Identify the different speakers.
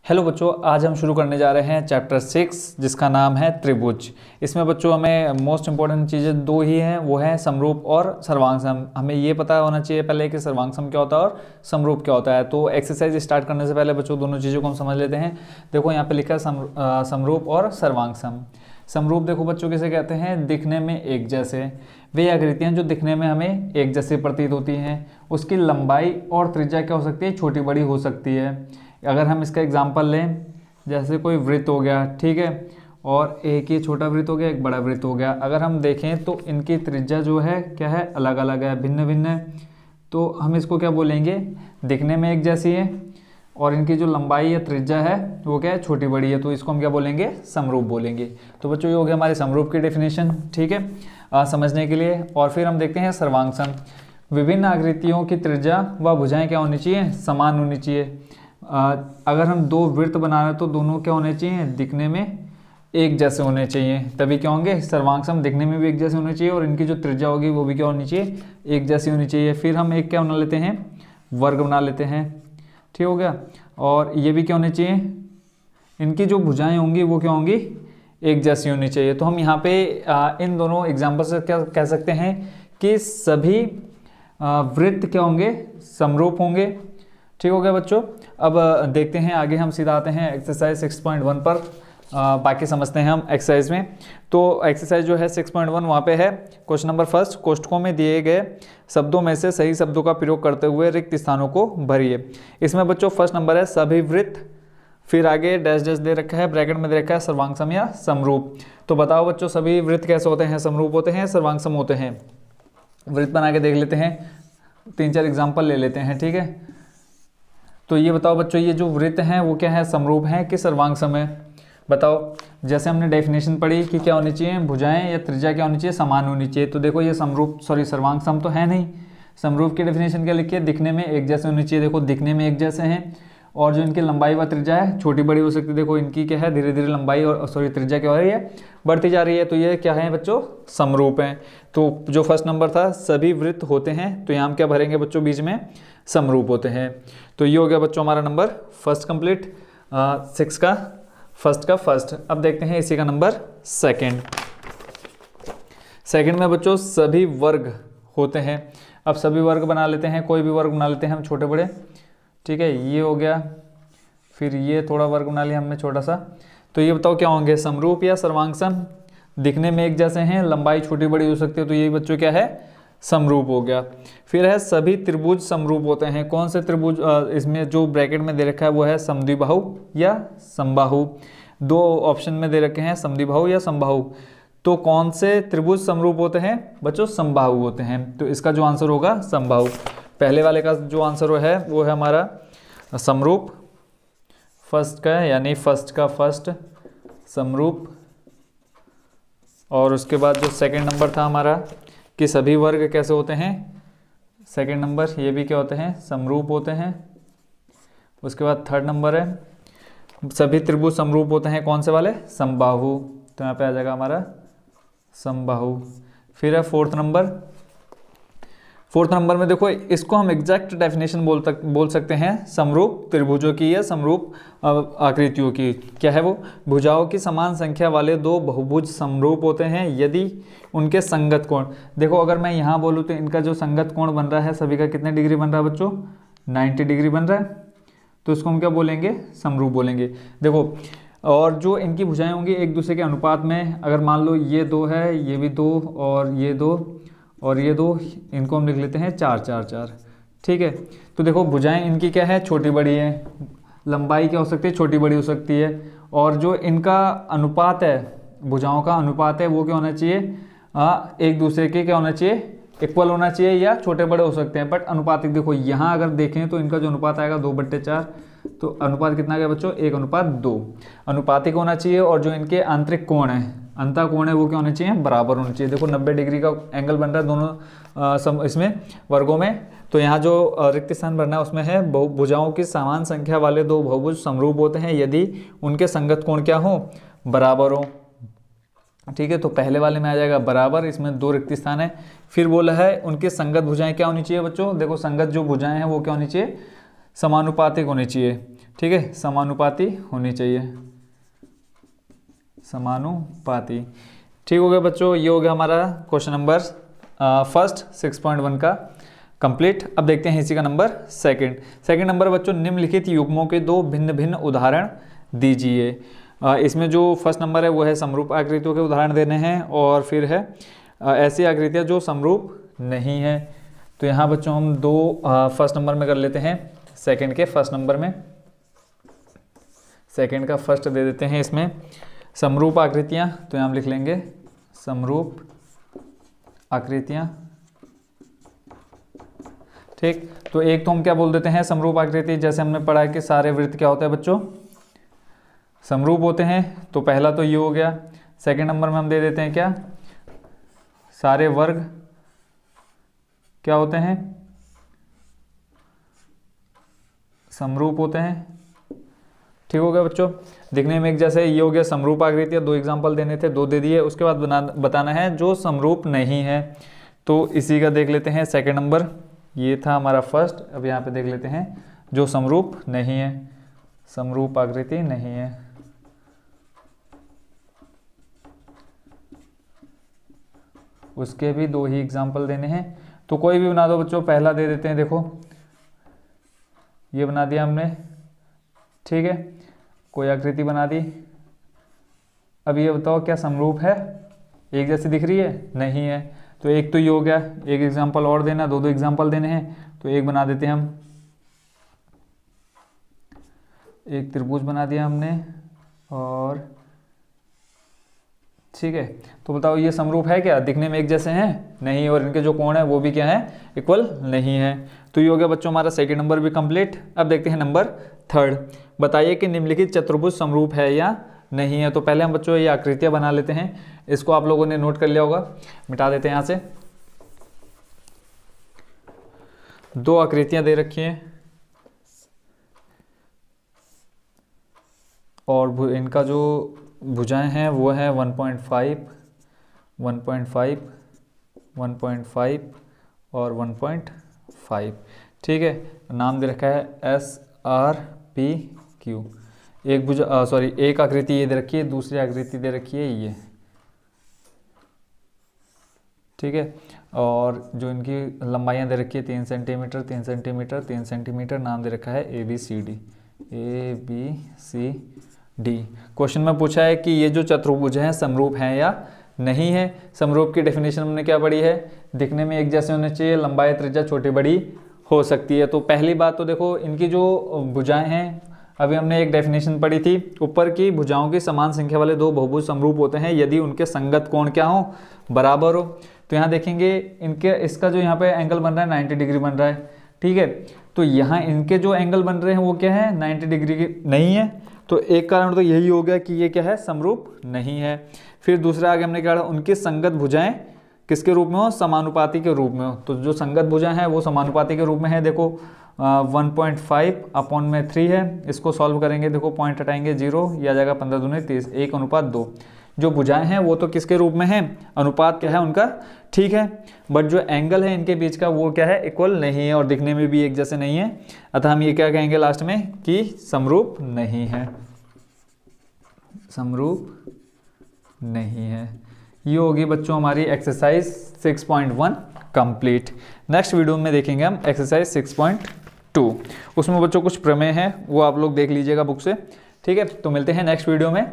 Speaker 1: Hello बच्चों, आज हम शुरू करने जा रहे हैं चैप्टर 6 जिसका नाम है त्रिभुज। इसमें बच्चों हमें मोस्ट इंपॉर्टेंट चीज़ें दो ही हैं, वो है समरूप और सर्वांगसम। हमें ये पता होना चाहिए पहले कि सर्वांगसम क्या होता है और समरूप क्या होता है। तो एक्सरसाइज स्टार्ट करने से पहले बच्चों दोनों चीज़ों को हम समझ लेते हैं। देखो यहाँ पे लिखा है समरूप और सर्वांगसम। समरूप देखो बच्चों किसे कहते हैं, दिखने में एक जैसे। वे आकृतियाँ जो दिखने में हमें एक जैसी प्रतीत होती हैं, उसकी लंबाई और त्रिज्या क्या हो सकती है, छोटी बड़ी हो सकती है। अगर हम इसका एग्जांपल लें, जैसे कोई वृत्त हो गया, ठीक है, और एक ये छोटा वृत्त हो गया, एक बड़ा वृत्त हो गया। अगर हम देखें तो इनकी त्रिज्या जो है क्या है, अलग अलग है, भिन्न भिन्न है। तो हम इसको क्या बोलेंगे, दिखने में एक जैसी है और इनकी जो लंबाई या त्रिज्या है वो क्या है, छोटी बड़ी है। तो इसको हम क्या बोलेंगे, समरूप बोलेंगे। तो बच्चों ये हो गया हमारे समरूप की डेफिनेशन, ठीक है, समझने के लिए। और फिर हम देखते हैं सर्वांगसम। विभिन्न आकृतियों की त्रिज्या व भुजाएं क्या होनी चाहिए, समान होनी चाहिए। अगर हम दो वृत्त बना रहे हैं तो दोनों क्या होने चाहिए, दिखने में एक जैसे होने चाहिए, तभी क्या होंगे सर्वांगसम। दिखने में भी एक जैसे होने चाहिए और इनकी जो त्रिज्या होगी वो भी क्या होनी चाहिए, एक जैसी होनी चाहिए। फिर हम एक क्या बना लेते हैं, वर्ग बना लेते हैं, ठीक हो गया। और ये भी क्या होने चाहिए, इनकी जो भुजाएं होंगी वो क्या होंगी, एक जैसी होनी चाहिए। तो हम यहाँ पे इन दोनों एग्जाम्पल से क्या कह सकते हैं कि सभी वृत्त क्या होंगे, समरूप होंगे, ठीक हो गया बच्चों। अब देखते हैं आगे, हम सीधा आते हैं एक्सरसाइज 6.1 पर। बाकी समझते हैं हम एक्सरसाइज में। तो एक्सरसाइज जो है 6.1 वहाँ पे है क्वेश्चन नंबर फर्स्ट, कोष्ठकों में दिए गए शब्दों में से सही शब्दों का प्रयोग करते हुए रिक्त स्थानों को भरिए। इसमें बच्चों फर्स्ट नंबर है सभी वृत्त, फिर आगे डैश डैश दे रखा है, ब्रैकेट में दे रखा है सर्वांगसम या समरूप। तो बताओ बच्चों सभी वृत्त कैसे होते हैं, समरूप होते हैं, सर्वांगसम होते हैं। वृत्त बना के देख लेते हैं, 3-4 एग्जाम्पल ले लेते हैं, ठीक है। तो ये बताओ बच्चों, ये जो वृत्त हैं वो क्या है, समरूप हैं कि सर्वांगसम है, बताओ। जैसे हमने डेफिनेशन पढ़ी कि क्या होनी चाहिए, भुजाएं या त्रिज्या क्या होनी चाहिए, समान होनी चाहिए। तो देखो ये सर्वांगसम तो है नहीं। समरूप की डेफिनेशन क्या लिखी है, दिखने में एक जैसे होनी चाहिए। देखो दिखने में एक जैसे हैं और जो इनकी लंबाई व त्रिज्या है छोटी बड़ी हो सकती है। देखो इनकी क्या है, धीरे धीरे लंबाई और त्रिज्या क्या हो रही है, बढ़ती जा रही है। तो ये क्या है बच्चों, समरूप हैं। तो जो फर्स्ट नंबर था सभी वृत्त होते हैं, तो यहाँ हम क्या भरेंगे बच्चों, बीच में समरूप होते हैं। तो ये हो गया बच्चों हमारा नंबर फर्स्ट कंप्लीट, 6 का फर्स्ट। अब देखते हैं इसी का नंबर सेकंड। सेकंड में बच्चों सभी वर्ग होते हैं। अब सभी वर्ग बना लेते हैं, कोई भी वर्ग बना लेते हैं हम छोटे बड़े, ठीक है। ये हो गया, फिर ये थोड़ा वर्ग बना लिया हमने छोटा सा। तो ये बताओ क्या होंगे, समरूप या सर्वांगसम। दिखने में एक जैसे हैं, लंबाई छोटी बड़ी हो सकती है, तो ये बच्चों क्या है, समरूप हो गया। फिर है सभी त्रिभुज समरूप होते हैं। कौन से त्रिभुज, इसमें जो ब्रैकेट में दे रखा है वो है समद्विबाहु या समबाहु। दो ऑप्शन में दे रखे हैं, समद्विबाहु या समबाहु। तो कौन से त्रिभुज समरूप होते हैं बच्चों, समबाहु होते हैं। तो इसका जो आंसर होगा समबाहु। पहले वाले का जो आंसर है वो है हमारा समरूप, फर्स्ट का है, यानी फर्स्ट का फर्स्ट समरूप। और उसके बाद जो सेकंड नंबर था हमारा कि सभी वर्ग कैसे होते हैं, सेकंड नंबर ये भी क्या होते हैं, समरूप होते हैं। उसके बाद थर्ड नंबर है सभी त्रिभुज समरूप होते हैं, कौन से वाले, समबाहु। तो यहाँ पे आ जाएगा हमारा समबाहु। फिर है फोर्थ नंबर में देखो इसको हम एग्जैक्ट डेफिनेशन बोल सकते हैं समरूप त्रिभुजों की या समरूप आकृतियों की। क्या है वो, भुजाओं की समान संख्या वाले दो बहुभुज समरूप होते हैं यदि उनके संगत कोण। देखो अगर मैं यहाँ बोलूँ तो इनका जो संगत कोण बन रहा है सभी का कितने डिग्री बन रहा है बच्चों, 90 डिग्री बन रहा है। तो इसको हम क्या बोलेंगे, समरूप बोलेंगे। देखो और जो इनकी भुजाएं होंगी एक दूसरे के अनुपात में, अगर मान लो ये 2 है, ये भी 2 और ये 2 और ये 2, इनको हम लिख लेते हैं 4 4 4, ठीक है। तो देखो भुजाएं इनकी क्या है, छोटी बड़ी है, लंबाई क्या हो सकती है, छोटी बड़ी हो सकती है। और जो इनका अनुपात है, भुजाओं का अनुपात है वो क्या होना चाहिए, एक दूसरे के क्या होना चाहिए, इक्वल होना चाहिए या छोटे बड़े हो सकते हैं, बट अनुपातिक। देखो यहाँ अगर देखें तो इनका जो अनुपात आएगा 2/4, तो अनुपात कितना गया बच्चों, 1:2 अनुपातिक होना चाहिए। और जो इनके आंतरिक कोण है, अंतः कोण है, वो क्या होने चाहिए, बराबर होने चाहिए। देखो 90 डिग्री का एंगल बन रहा है दोनों इसमें वर्गों में। तो यहाँ जो रिक्त स्थान भरना है उसमें है भुजाओं की समान संख्या वाले दो बहुभुज समरूप होते हैं यदि उनके संगत कोण क्या हो, बराबर हो, ठीक है। तो पहले वाले में आ जाएगा बराबर, इसमें 2 रिक्त स्थान है। फिर बोला है उनके संगत भुजाएं क्या होनी चाहिए बच्चों, देखो संगत जो भुजाएं हैं वो क्या होनी चाहिए, समानुपातिक होनी चाहिए। ठीक है, समानुपाती होनी चाहिए, समानुपाती। ठीक हो गया बच्चों, ये हो गया हमारा क्वेश्चन नंबर फर्स्ट 6.1 का कंप्लीट। अब देखते हैं इसी का नंबर सेकंड नंबर बच्चों, निम्नलिखित युग्मों के दो भिन्न भिन्न उदाहरण दीजिए। इसमें जो फर्स्ट नंबर है वो है समरूप आकृतियों के उदाहरण देने हैं, और फिर है ऐसी आकृतियाँ जो समरूप नहीं है। तो यहाँ बच्चों हम दो फर्स्ट नंबर में कर लेते हैं, सेकंड के फर्स्ट नंबर में, सेकंड का फर्स्ट दे देते हैं इसमें समरूप आकृतियाँ। तो यहाँ हम लिख लेंगे समरूप आकृतियाँ। ठीक, तो एक तो हम क्या बोल देते हैं समरूप आकृति, जैसे हमने पढ़ा है कि सारे वृत्त क्या होते हैं बच्चों, समरूप होते हैं। तो पहला तो ये हो गया। सेकंड नंबर में हम दे देते हैं क्या, सारे वर्ग क्या होते हैं, समरूप होते हैं। ठीक हो गया बच्चों, दिखने में एक जैसे ये हो गया समरूप आकृतियाँ, दो एग्जांपल देने थे, दो दे दिए। उसके बाद बताना है जो समरूप नहीं है। तो इसी का देख लेते हैं सेकंड नंबर, ये था हमारा फर्स्ट। अब यहाँ पे देख लेते हैं जो समरूप नहीं है, समरूप आकृति नहीं है। उसके भी दो ही एग्जांपल देने हैं, तो कोई भी बना दो बच्चों। पहला दे देते हैं, देखो ये बना दिया हमने, ठीक है, कोई आकृति बना दी। अब ये बताओ क्या समरूप है, एक जैसी दिख रही है, नहीं है। तो एक तो ये हो गया, एक एग्जांपल और देना, दो एग्जांपल देने हैं। तो एक बना देते हैं हम, एक त्रिभुज बना दिया हमने, और ठीक है। तो बताओ ये समरूप है क्या, दिखने में एक जैसे हैं, नहीं, और इनके जो कोण है वो भी क्या है, इक्वल नहीं है। तो ये हो गया बच्चों हमारा सेकंड नंबर भी कंप्लीट। अब देखते हैं नंबर थर्ड, बताइए कि निम्नलिखित चतुर्भुज समरूप है या नहीं है। तो पहले हम बच्चों ये आकृतियां बना लेते हैं, इसको आप लोगों ने नोट कर लिया होगा, मिटा देते हैं यहाँ से। दो आकृतियां दे रखी हैं और इनका जो भुजाएं हैं वो है 1.5, 1.5, 1.5 और 1.5। ठीक है, नाम दे रखा है SRPQ। एक एक आकृति ये दे रखी है, दूसरी आकृति दे रखी है ये, ठीक है। और जो इनकी लंबाइयाँ दे रखी है 3 सेंटीमीटर, 3 सेंटीमीटर, 3 सेंटीमीटर, नाम दे रखा है ABCD। क्वेश्चन में पूछा है कि ये जो चतुर्भुज हैं समरूप हैं या नहीं है। समरूप की डेफिनेशन हमने क्या पढ़ी है, दिखने में एक जैसे होने चाहिए, लंबाई त्रिज्या छोटी बड़ी हो सकती है। तो पहली बात तो देखो इनकी जो भुजाएं हैं, अभी हमने एक डेफिनेशन पढ़ी थी, ऊपर की भुजाओं की समान संख्या वाले दो बहुभुज समरूप होते हैं यदि उनके संगत कोण क्या हो, बराबर हो। तो यहाँ देखेंगे इनके, इसका जो यहाँ पे एंगल बन रहा है 90 डिग्री बन रहा है, ठीक है। तो यहाँ इनके जो एंगल बन रहे हैं वो क्या है, 90 डिग्री की नहीं है। तो एक कारण तो यही हो गया कि ये क्या है, समरूप नहीं है। फिर दूसरा आगे हमने क्या कहा, उनकी संगत भुजाएं किसके रूप में हो, समानुपाती के रूप में हो। तो जो संगत भुजाएं हैं वो समानुपाती के रूप में है। देखो 1.5/3 है, इसको सॉल्व करेंगे, देखो पॉइंट हटाएंगे 0, यह आ जाएगा 15 दूनी 30, 1:2। जो भुजाएं हैं वो तो किसके रूप में है, अनुपात क्या है उनका, ठीक है। बट जो एंगल है इनके बीच का वो क्या है, इक्वल नहीं है और दिखने में भी एक जैसे नहीं है। अतः हम ये क्या कहेंगे लास्ट में कि समरूप नहीं है, समरूप नहीं है। ये होगी बच्चों हमारी एक्सरसाइज 6.1 कंप्लीट। नेक्स्ट वीडियो में देखेंगे हम एक्सरसाइज 6.2। उसमें बच्चों कुछ प्रमेय है वो आप लोग देख लीजिएगा बुक से, ठीक है। तो मिलते हैं नेक्स्ट वीडियो में।